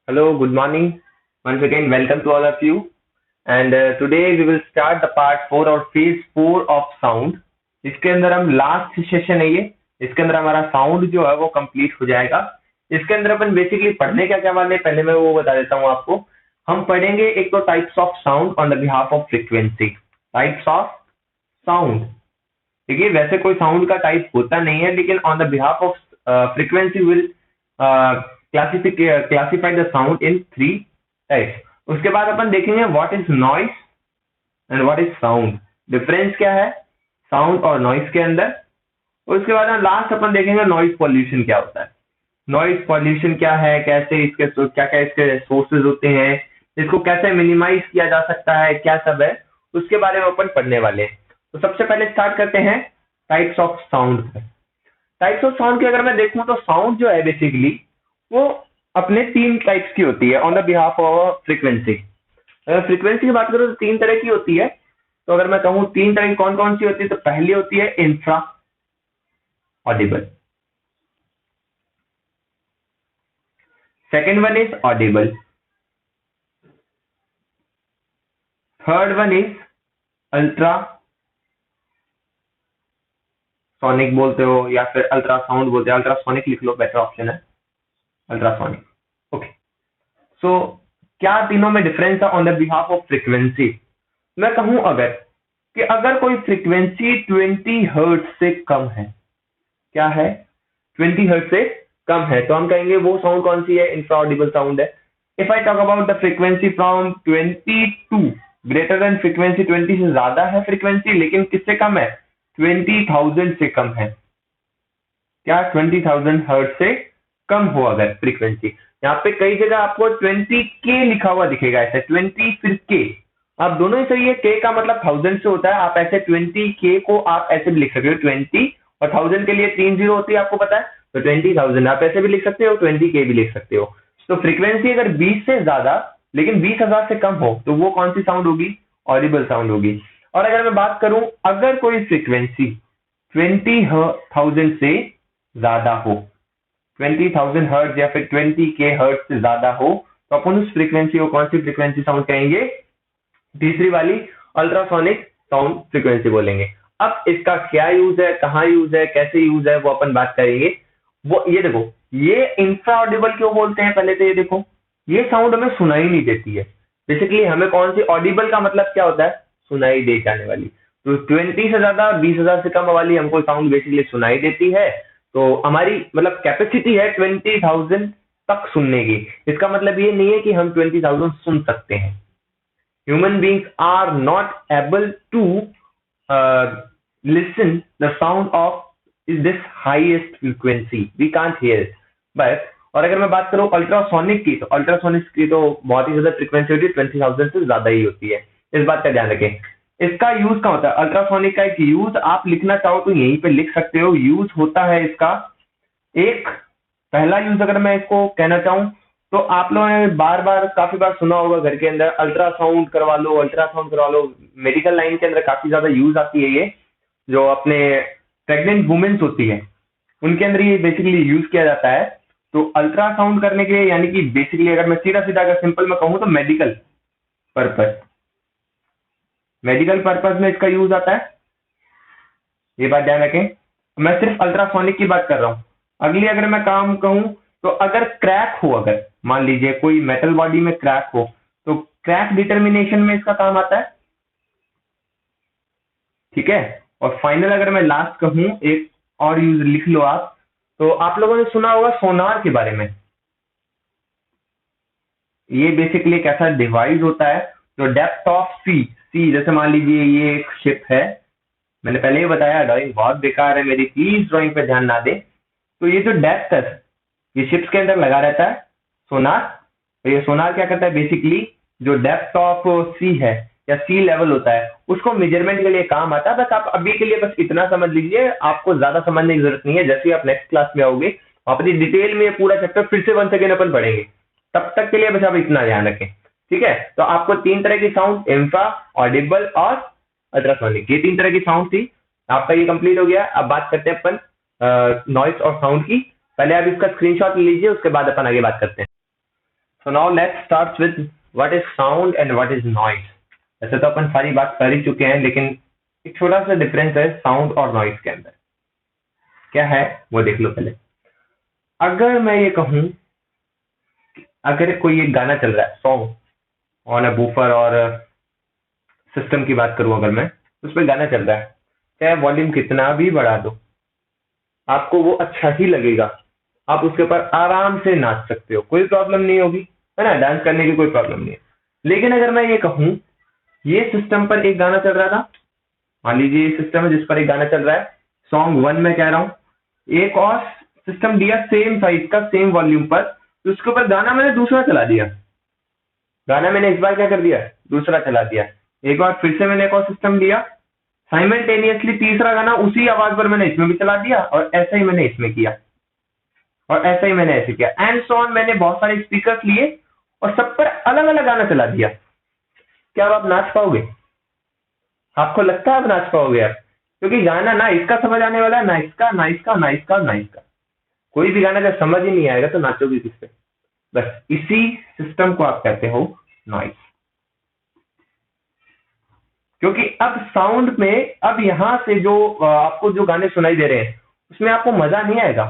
Hello, good morning. Once again, welcome to all of you. And today we will start the part 4 और phase 4 of sound. इसके अंदर हम last session है ये. इसके अंदर हमारा साउंड जो है वो कंप्लीट हो जाएगा. इसके अंदर अपन बेसिकली पढ़ने क्या वाले हैं, पहले मैं वो बता देता हूँ आपको. हम पढ़ेंगे एक तो types of sound on the behalf of frequency. Types of sound. देखिए वैसे कोई साउंड का टाइप होता नहीं है, लेकिन on the behalf of frequency will classify the sound in 3 types. उसके बाद अपन देखेंगे what is noise and what is sound. Difference क्या है साउंड और नॉइस के अंदर. उसके बाद लास्ट अपन देखेंगे नॉइस पॉल्यूशन क्या होता है. नॉइस पॉल्यूशन क्या है, कैसे इसके क्या क्या इसके सोर्सेज होते हैं, इसको कैसे मिनिमाइज किया जा सकता है, क्या सब है, उसके बारे में अपन पढ़ने वाले हैं. तो सबसे पहले स्टार्ट करते हैं types of sound. Types of sound की अगर मैं देखूं तो साउंड जो है बेसिकली वो अपने 3 टाइप्स की होती है on the behalf of frequency. अगर फ्रीक्वेंसी की बात करूं तो 3 तरह की होती है. तो अगर मैं कहूं 3 तरह की कौन कौन सी होती है, तो पहली होती है infra Audible, second one is Audible, third one is ultra sonic बोलते हो या फिर अल्ट्रासाउंड बोलते हैं. अल्ट्रासोनिक लिख लो, बेटर ऑप्शन है अल्ट्रासोनिक. ओके, सो क्या तीनों में डिफरेंस है on the behalf of frequency. मैं कहूं अगर कोई फ्रीक्वेंसी 20 हर्ट्ज से कम है, क्या है 20 हर्ट्ज से कम है, तो हम कहेंगे वो साउंड कौन सी है, इंफ्रा ऑडिबल साउंड है. If I talk about the frequency from 20 to greater than frequency 20 से ज्यादा है फ्रीक्वेंसी, लेकिन किससे कम है, 20,000 से कम है. क्या 20,000 हर्ट्ज से कम हो अगर फ्रीक्वेंसी, यहाँ पे कई जगह आपको 20K लिखा हुआ दिखेगा, ऐसे 20 फिर K, आप दोनों ही सही है. K का मतलब 1000 से होता है, आप ऐसे 20K को आप ऐसे भी लिख सकते हो. 20 और 1000 के लिए 3 जीरो होती है, आपको पता है, तो 20,000 आप ऐसे भी लिख सकते हो, 20K भी लिख सकते हो. तो फ्रीक्वेंसी अगर 20 से ज्यादा लेकिन 20,000 से कम हो तो वो कौन सी साउंड होगी, ऑडिबल साउंड होगी. और अगर मैं बात करूं अगर कोई फ्रीक्वेंसी 20,000 से ज्यादा हो, 20,000 हर्ट्ज या फिर 20K हर्ट्ज से ज्यादा हो, तो अपन उस फ्रीक्वेंसी को कौन सी फ्रीक्वेंसी साउंड कहेंगे, तीसरी वाली अल्ट्रासोनिक साउंड फ्रीक्वेंसी बोलेंगे. अब इसका क्या यूज है, कहाँ यूज है, कैसे यूज है, वो अपन बात करेंगे. वो ये देखो, ये इंफ्रा ऑडिबल क्यों बोलते हैं, पहले तो ये देखो, ये साउंड हमें सुनाई नहीं देती है. बेसिकली हमें कौन सी, ऑडिबल का मतलब क्या होता है, सुनाई दे जाने वाली. तो 20 से ज्यादा 20,000 से कम वाली हमको साउंड बेसिकली सुनाई देती है. तो हमारी मतलब कैपेसिटी है 20,000 तक सुनने की. इसका मतलब ये नहीं है कि हम 20,000 सुन सकते हैं. Human beings are not able to listen the sound of this highest frequency. We can't hear it. But और अगर मैं बात करूं अल्ट्रासोनिक की, तो अल्ट्रासोनिक की तो बहुत ही ज्यादा फ्रीक्वेंसी होती है, 20,000 से ज्यादा ही होती है. इस बात का ध्यान रखें. इसका यूज क्या होता है, अल्ट्रासोनिक का एक यूज आप लिखना चाहो तो यहीं पे लिख सकते हो. यूज होता है इसका, एक पहला यूज अगर मैं इसको कहना चाहूं तो आप लोगों ने काफी बार सुना होगा घर के अंदर, अल्ट्रासाउंड करवा लो, अल्ट्रासाउंड करवा लो. मेडिकल लाइन के अंदर काफी ज्यादा यूज आती है ये, जो अपने प्रेग्नेंट वुमेन्स होती है उनके अंदर ये बेसिकली यूज किया जाता है. तो अल्ट्रासाउंड करने के लिए, यानी कि बेसिकली अगर मैं सीधा सीधा अगर सिंपल में कहूँ तो मेडिकल पर्पज में इसका यूज आता है. ये बात ध्यान रखें, मैं सिर्फ अल्ट्रासोनिक की बात कर रहा हूँ. अगली अगर मैं काम कहूं तो अगर क्रैक हो, अगर मान लीजिए कोई मेटल बॉडी में क्रैक हो, तो क्रैक डिटर्मिनेशन में इसका काम आता है. ठीक है. और फाइनल अगर मैं लास्ट कहूं, एक और यूज लिख लो आप, तो आप लोगों ने सुना होगा सोनार के बारे में. ये बेसिकली एक ऐसा डिवाइस होता है जो डेप्थ ऑफ सी, जैसे मान लीजिए ये एक शिप है, मैंने पहले ही बताया ड्राइंग बहुत बेकार है मेरी, प्लीज ड्राइंग पे ध्यान ना दे. तो ये जो डेप्थ है ये शिप्स के अंदर लगा रहता है सोनार. तो ये सोनार क्या करता है, बेसिकली जो डेप्थ ऑफ सी है या सी लेवल होता है उसको मेजरमेंट के लिए काम आता है. बस आप अभी के लिए बस इतना समझ लीजिए, आपको ज्यादा समझने की जरूरत नहीं है. जैसे ही आप नेक्स्ट क्लास में आओगे अपनी डिटेल में पूरा चैप्टर फिर से 1 सेकेंड अपन पढ़ेंगे, तब तक के लिए बस आप इतना ध्यान रखें. ठीक है. तो आपको 3 तरह की साउंड, इंफ्रा, ऑडिबल और अल्ट्रासोनिक, ये 3 तरह की साउंड थी. आपका ये कंप्लीट हो गया. अब बात करते हैं अपन नॉइस और साउंड की. पहले आप इसका स्क्रीनशॉट ले लीजिए, उसके बाद अपन आगे बात करते हैं. So now let's start with what is sound and what is noise. वैसे तो अपन सारी बात कर ही चुके हैं, लेकिन एक छोटा सा डिफरेंस है साउंड और नॉइज के अंदर। क्या है वो देख लो पहले। अगर मैं ये कहूं, अगर कोई एक गाना चल रहा है, सॉन्ग ऑन अ बूफर और सिस्टम की बात करूं, अगर मैं उस पर गाना चल रहा है, चाहे वॉल्यूम कितना भी बढ़ा दो, आपको वो अच्छा ही लगेगा। आप उसके ऊपर आराम से नाच सकते हो, कोई प्रॉब्लम नहीं होगी, है ना, डांस करने की कोई प्रॉब्लम नहीं है। लेकिन अगर मैं ये कहूं, ये सिस्टम पर एक गाना चल रहा था, मान लीजिए ये सिस्टम है जिस पर एक गाना चल रहा है, सॉन्ग 1 में कह रहा हूं, एक और सिस्टम दिया सेम साइज का सेम वॉल्यूम पर, तो उसके ऊपर गाना मैंने दूसरा चला दिया। गाना मैंने इस बार क्या कर दिया, दूसरा चला दिया। एक बार फिर से मैंने एक और सिस्टम दिया, साइमल्टेनियसली तीसरा गाना उसी आवाज पर मैंने इसमें भी चला दिया, और ऐसा ही मैंने इसमें किया, और ऐसा ही मैंने ऐसे किया, एंड सो ऑन। मैंने बहुत सारे स्पीकर्स लिए और सब पर अलग अलग गाना चला दिया। क्या अब आप नाच पाओगे? आपको लगता है आप नाच पाओगे आप? क्योंकि गाना ना इसका समझ आने वाला है, ना इसका, ना इसका, ना इसका, ना इसका। कोई भी गाना जब समझ ही नहीं आएगा तो नाचोगे किस पे? बस इसी सिस्टम को आप कहते हो नॉइज। क्योंकि अब साउंड में, अब यहां से जो आपको जो गाने सुनाई दे रहे हैं उसमें आपको मजा नहीं आएगा,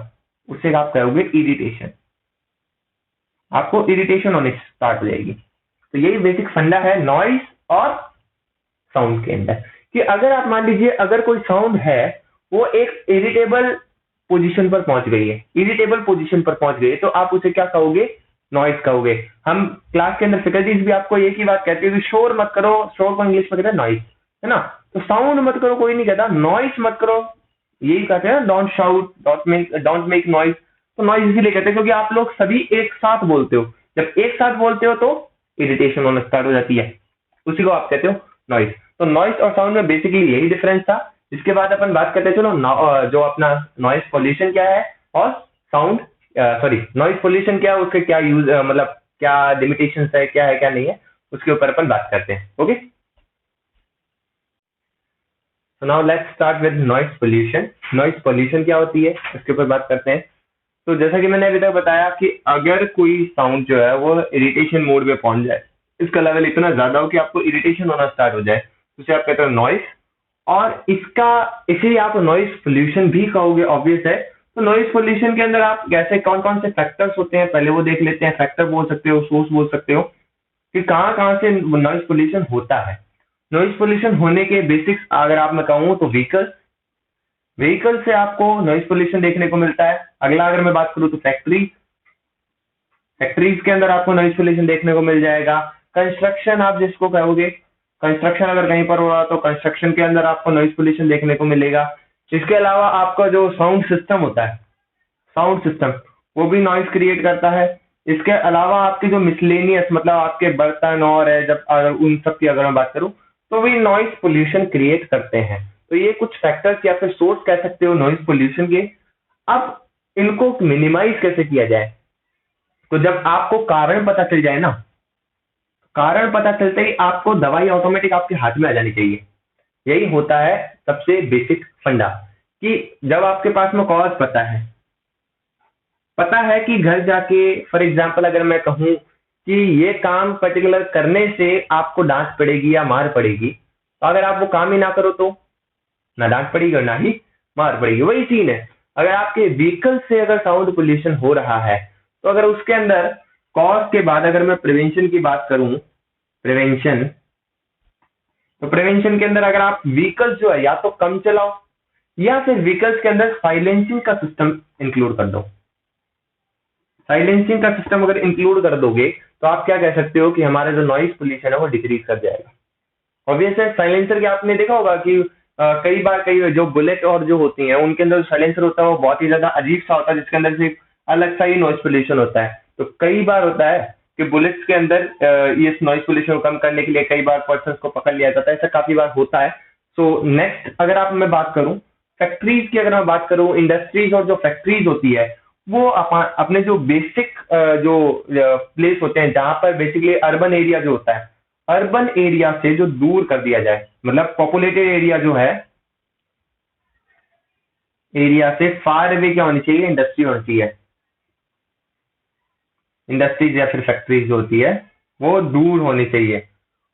उसे आप कहोगे इरिटेशन। आपको इरिटेशन होने स्टार्ट हो जाएगी। तो यही बेसिक फंडा है नॉइज और साउंड के अंदर, कि अगर आप मान लीजिए अगर कोई साउंड है वो एक इरिटेबल पोजीशन पर पहुंच गई है, इरिटेबल पोजीशन पर पहुंच गई है, तो आप उसे क्या कहोगे? नॉइज कहोगे। हम क्लास के अंदर फैकल्टीज भी आपको एक ही बात कहती है कि शोर मत करो, शोर को इंग्लिश में कहते हैं नॉइज, है ना। तो साउंड मत करो कोई नहीं कहता, नॉइज मत करो यही कहते हैं, don't shout, don't make noise. तो नॉइज इसीलिए कहते हैं क्योंकि आप लोग सभी एक साथ बोलते हो, जब एक साथ बोलते हो तो इरिटेशन होना स्टार्ट हो जाती है, उसी को आप कहते हो नॉइज। तो नॉइज और साउंड में बेसिकली यही डिफरेंस था। इसके बाद अपन बात करते हैं, चलो जो अपना नॉइज पॉल्यूशन क्या है, और साउंड सॉरी नॉइज पॉल्यूशन क्या है, उसके क्या यूज मतलब क्या लिमिटेशंस है, क्या है क्या नहीं है, उसके ऊपर अपन बात करते हैं। Okay, so now let's start with noise pollution. Noise pollution क्या होती है इसके ऊपर बात करते हैं। तो जैसा कि मैंने अभी तक बताया कि अगर कोई साउंड जो है वो इरिटेशन मोड में पहुंच जाए, इसका लेवल इतना ज्यादा हो कि आपको इरिटेशन होना स्टार्ट हो जाए, तो उसे आप कहते हो नॉइज। और इसका इसे आप नॉइज पोल्यूशन भी कहोगे, ऑब्वियस है। तो नॉइज पोल्यूशन के अंदर आप कैसे कौन कौन से फैक्टर्स होते हैं पहले वो देख लेते हैं। फैक्टर बोल सकते हो, सोर्स बोल सकते हो, कि कहाँ कहाँ से नॉइज पोल्यूशन होता है। नॉइज पोल्यूशन होने के बेसिक्स अगर आप मैं कहूँ तो व्हीकल से आपको नॉइज पोल्यूशन देखने को मिलता है। अगला अगर मैं बात करूँ तो फैक्ट्रीज के अंदर आपको नॉइज पोल्यूशन देखने को मिल जाएगा। कंस्ट्रक्शन आप जिसको कहोगे, कंस्ट्रक्शन अगर कहीं पर हो रहा तो कंस्ट्रक्शन के अंदर आपको नॉइज पोल्यूशन देखने को मिलेगा। इसके अलावा आपका जो साउंड सिस्टम होता है, साउंड सिस्टम वो भी नॉइज क्रिएट करता है। इसके अलावा आपके जो मिसलेनियस मतलब आपके बर्तन और है, जब अगर उन सब की अगर मैं बात करूं तो भी नॉइज पोल्यूशन क्रिएट करते हैं। तो ये कुछ फैक्टर्स या फिर सोर्स कह सकते हो नॉइज पोल्यूशन के। अब इनको मिनिमाइज कैसे किया जाए, तो जब आपको कारण पता चल जाए ना, कारण पता चलते ही आपको दवाई ऑटोमेटिक आपके हाथ में आ जानी चाहिए। यही होता है सबसे बेसिक फंडा, कि जब आपके पास में कॉज पता है कि घर जाके फॉर एग्जांपल अगर मैं कहूं कि ये काम पर्टिकुलर करने से आपको डांट पड़ेगी या मार पड़ेगी, तो अगर आप वो काम ही ना करो तो ना डांट पड़ेगी और ना ही मार पड़ेगी। वही सीन है, अगर आपके व्हीकल से अगर साउंड पोल्यूशन हो रहा है, तो अगर उसके अंदर कॉज के बाद अगर मैं प्रिवेंशन की बात करूं, प्रिवेंशन, तो प्रिवेंशन के अंदर अगर आप व्हीकल्स जो है या तो कम चलाओ, या फिर व्हीकल्स के अंदर साइलेंसिंग का सिस्टम इंक्लूड कर दो। साइलेंसिंग का सिस्टम अगर इंक्लूड कर दोगे तो आप क्या कह सकते हो कि हमारा जो नॉइज पोल्यूशन है वो डिक्रीज कर जाएगा। ऑब्वियस है, साइलेंसर के आपने देखा होगा कि कई बार कई जो बुलेट और जो होती हैं उनके अंदर साइलेंसर होता है वो बहुत ही ज्यादा अजीब सा होता है, जिसके अंदर से अलग सा ही नॉइज पोल्यूशन होता है। तो कई बार होता है कि बुलेट्स के अंदर ये नॉइज पोल्यूशन को कम करने के लिए कई बार पर्सन को पकड़ लिया जाता है, ऐसा काफी बार होता है। सो नेक्स्ट अगर आप मैं बात करूं फैक्ट्रीज की, अगर मैं बात करूं इंडस्ट्रीज और जो फैक्ट्रीज होती है वो अपने जो बेसिक जो प्लेस होते हैं जहां पर बेसिकली अर्बन एरिया जो होता है, अर्बन एरिया से जो दूर कर दिया जाए, मतलब पॉपुलेटेड एरिया जो है, एरिया से फार अवे क्या होनी चाहिए, इंडस्ट्री होनी चाहिए। इंडस्ट्रीज या फिर फैक्ट्रीज जो होती है वो दूर होनी चाहिए।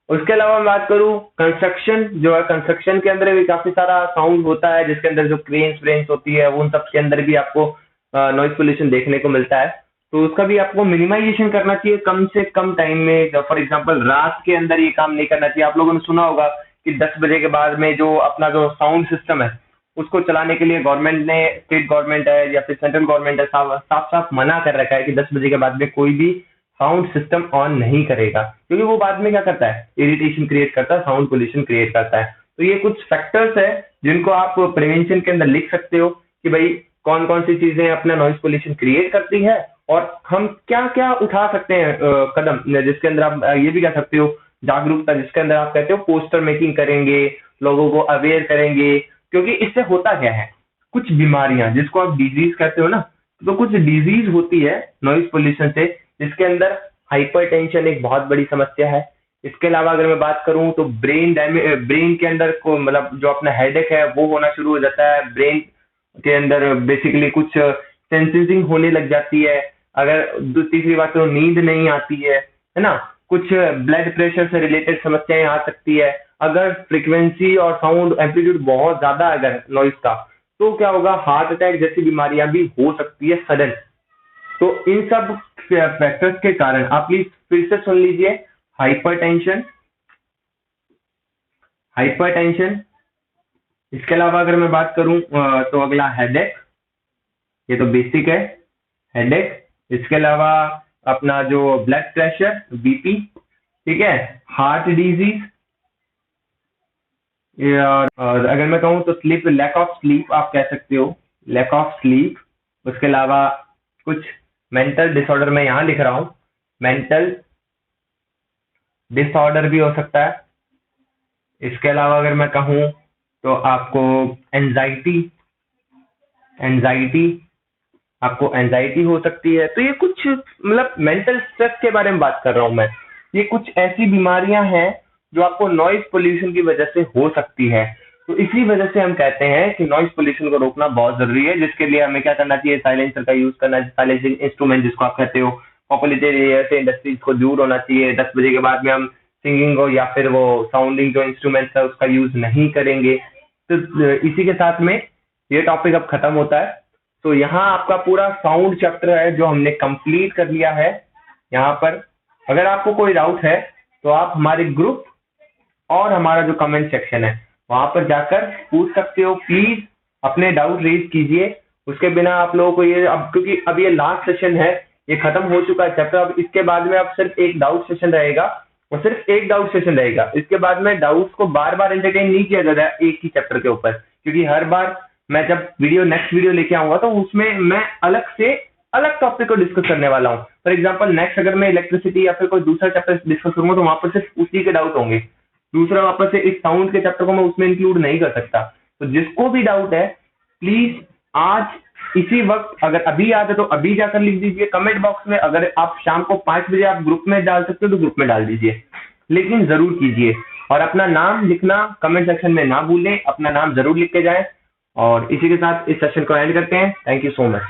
उसके अलावा मैं बात करूं कंस्ट्रक्शन जो है, कंस्ट्रक्शन के अंदर भी काफी सारा साउंड होता है, जिसके अंदर जो क्रेन्स व्रेन्स होती है उन सब के अंदर भी आपको नॉइज पोल्यूशन देखने को मिलता है। तो उसका भी आपको मिनिमाइजेशन करना चाहिए कम से कम टाइम में। फॉर एग्जांपल रात के अंदर ये काम नहीं करना चाहिए। आप लोगों ने सुना होगा कि 10 बजे के बाद में जो अपना जो साउंड सिस्टम है उसको चलाने के लिए गवर्नमेंट ने, स्टेट गवर्नमेंट है या फिर सेंट्रल गवर्नमेंट है, साफ साफ मना कर रखा है कि 10 बजे के बाद में कोई भी साउंड सिस्टम ऑन नहीं करेगा, क्योंकि वो बाद में क्या करता है, इरिटेशन क्रिएट करता है, साउंड पोल्यूशन क्रिएट करता है। तो ये कुछ फैक्टर्स है जिनको आप प्रिवेंशन के अंदर लिख सकते हो कि भाई कौन कौन सी चीजें अपना नॉइज पोल्यूशन क्रिएट करती है और हम क्या क्या उठा सकते हैं कदम, जिसके अंदर आप ये भी कह सकते हो जागरूकता, जिसके अंदर आप कहते हो पोस्टर मेकिंग करेंगे, लोगों को अवेयर करेंगे। क्योंकि इससे होता क्या है, कुछ बीमारियां जिसको आप डिजीज कहते हो ना, तो कुछ डिजीज होती है नॉइज पोल्यूशन से, जिसके अंदर हाइपरटेंशन एक बहुत बड़ी समस्या है। इसके अलावा अगर मैं बात करूं तो ब्रेन डैमेज, ब्रेन के अंदर को मतलब जो अपना हेडेक है वो होना शुरू हो जाता है। ब्रेन के अंदर बेसिकली कुछ सेंसिंग होने लग जाती है। अगर तीसरी बात तो नींद नहीं आती है ना, कुछ ब्लड प्रेशर से रिलेटेड समस्याएं आ सकती है। अगर फ्रीक्वेंसी और साउंड एम्पलीट्यूड बहुत ज्यादा अगर नॉइज का, तो क्या होगा, हार्ट अटैक जैसी बीमारियां भी हो सकती है सडन। तो इन सब फैक्टर्स के कारण आप प्लीज फिर से सुन लीजिए, हाइपरटेंशन, हाइपरटेंशन। इसके अलावा अगर मैं बात करूं तो अगला हेडेक, ये तो बेसिक है, हेडेक। इसके अलावा अपना जो ब्लड प्रेशर, बीपी, ठीक है, हार्ट डिजीज, और अगर मैं कहूँ तो स्लीप, लैक ऑफ स्लीप आप कह सकते हो, लैक ऑफ स्लीप। उसके अलावा कुछ मेंटल डिसऑर्डर मैं यहाँ लिख रहा हूँ, मेंटल डिसऑर्डर भी हो सकता है। इसके अलावा अगर मैं कहूँ तो आपको एंजाइटी, एंजाइटी, आपको एंजाइटी हो सकती है। तो ये कुछ मतलब मेंटल स्ट्रेस के बारे में बात कर रहा हूँ मैं। ये कुछ ऐसी बीमारियां हैं जो आपको नॉइज पोल्यूशन की वजह से हो सकती है। तो इसी वजह से हम कहते हैं कि नॉइज पोल्यूशन को रोकना बहुत जरूरी है, जिसके लिए हमें क्या करना चाहिए, साइलेंसर का यूज करना चाहिए, साइलेंसिंग इंस्ट्रूमेंट जिसको आप कहते हो। पॉपुलेटेड एरिया से इंडस्ट्रीज को दूर होना चाहिए। 10 बजे के बाद में हम सिंगिंग हो या फिर वो साउंडिंग जो इंस्ट्रूमेंट्स है उसका यूज नहीं करेंगे। तो इसी के साथ में ये टॉपिक अब खत्म होता है। तो यहाँ आपका पूरा साउंड चैप्टर है जो हमने कंप्लीट कर लिया है। यहाँ पर अगर आपको कोई डाउट है तो आप हमारे ग्रुप और हमारा जो कमेंट सेक्शन है वहां पर जाकर पूछ सकते हो। प्लीज अपने डाउट रेज कीजिए। उसके बिना आप लोगों को ये, अब क्योंकि अब ये लास्ट सेशन है, ये खत्म हो चुका है चैप्टर, अब इसके बाद में अब सिर्फ एक डाउट सेशन रहेगा और सिर्फ एक डाउट सेशन रहेगा। इसके बाद में डाउट्स को बार बार एंटरटेन नहीं किया जाता है एक ही चैप्टर के ऊपर, क्योंकि हर बार मैं जब नेक्स्ट वीडियो लेके आऊंगा तो उसमें मैं अलग से अलग टॉपिक को डिस्कस करने वाला हूँ। फॉर एग्जाम्पल नेक्स्ट अगर मैं इलेक्ट्रिसिटी या फिर कोई दूसरा चैप्टर डिस्कस करूंगा तो वहां पर सिर्फ उसी के डाउट होंगे। दूसरा वापस से इस साउंड के चैप्टर को मैं उसमें इंक्लूड नहीं कर सकता। तो जिसको भी डाउट है प्लीज आज इसी वक्त, अगर अभी याद है तो अभी जाकर लिख दीजिए कमेंट बॉक्स में। अगर आप शाम को 5 बजे आप ग्रुप में डाल सकते हो तो ग्रुप में डाल दीजिए, लेकिन जरूर कीजिए। और अपना नाम लिखना कमेंट सेक्शन में ना भूलें, अपना नाम जरूर लिख के जाएं। और इसी के साथ इस सेशन को एंड करते हैं। Thank you so much.